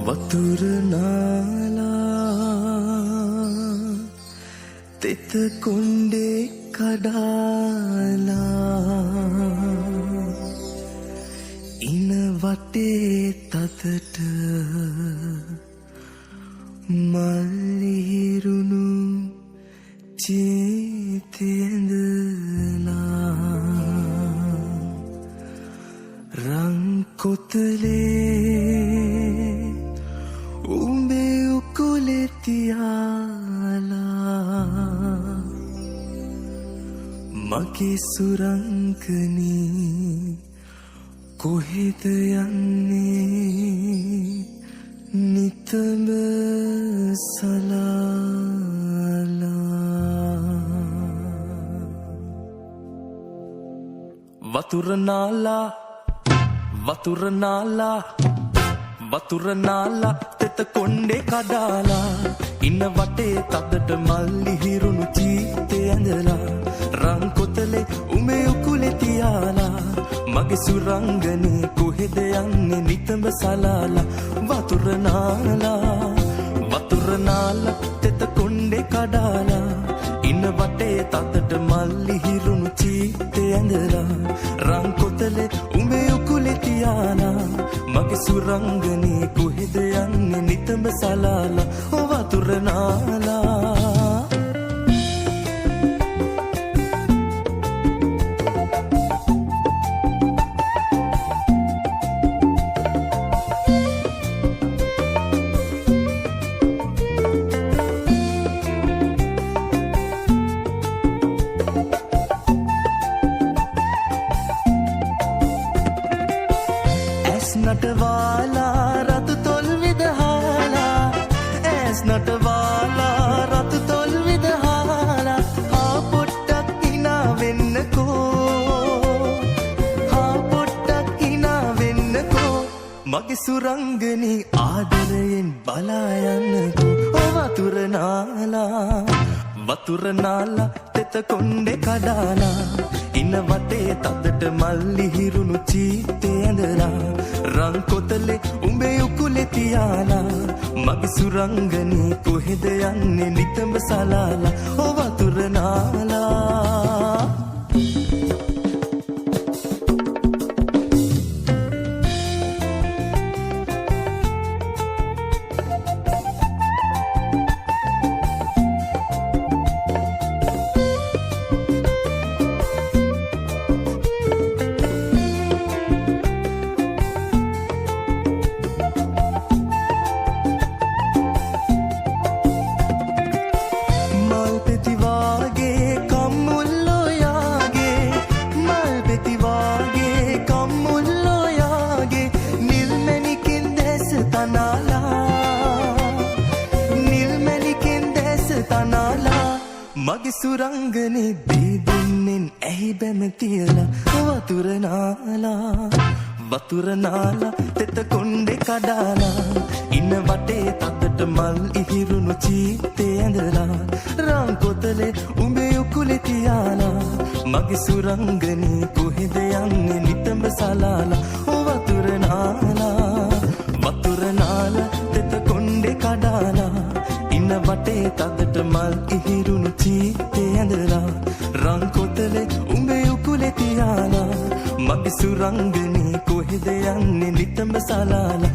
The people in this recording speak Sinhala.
වතුර නාලා තෙත කොණ්ඩේ කඩාලා ඉන වටේ තතට මල්ලිහිරුණු චේතෙඳලා රං කොතලේ උඹේ උකුලේ තියාලා මගේ සුරංගනී කොහෙද යන්නේ නිතම සලාලා වතුර නාලා වතුර නාලා වතුර නාලා තෙත කොණ්ඩේ කඩාලා ඉන්න වටේ තදට මල්ලිහිරුණු චීතේ ඇඳලා රන් කොතලේ උමේ උකුලේ තියාලා මගේ සුරංගනේ කොහෙද යන්නේ නිතඹ සලාලා වතුර නාලා තෙත කොණ්ඩේ කඩාලා ඉන්න වටේ තදට මල්ලිහිරුණු චීතේ ඇඳලා රන් කොතලේ උමේ උකුලේ තියාලා මගේ සුරංගනේ කොහෙද යන්නේ නිතඹ සලාලා වතුර නාලා නටවාලා රතු තොල් විදහාලා ඇස් නටවාලා රතු තොල් විදහාලා හා පොට්ටක් හිනා වෙන්නකෝ හා පොට්ටක් හිනා වෙන්නකෝ මගේ සුරංගනී ආදරයෙන් බලා යන්නකෝ වතුර නාලා තෙත කොණ්ඩේ කඩාලා ඉන්න වටේ තදට මල්ලිහිරුණු චීතේ ඇඳලා රන් කොතලේ උඹේ උකුලේ තියාලා මගේ සුරංගනේ කොහෙද යන්නේ නිතඹ සලාලා වතුර නාලා මගේ සුරංගනේ දීදුන්නෙන් ඇහි බැම තියලා වතුර නාලා තෙත කොණ්ඩේ කඩාලා ඉන්න වටේ තදට මල් ඉහිරුණු චීතේ ඇඳලා රන් කොතලේ උඹේ උකුලේ තියාලා මගේ සුරංගනේ කොහෙද යන්නේ නිතඹ සලාලා වතුර නාලා තෙත කොණ්ඩේ කඩාලා ඉන්න වටේ තදට මල් ඉහිරුණු චීතේ ඇඳලා රන් කොතලේ උඹේ උකුලේ තියාලා මගේ සුරංගනේ කොහෙද යන්නේ නිතඹ සලාලා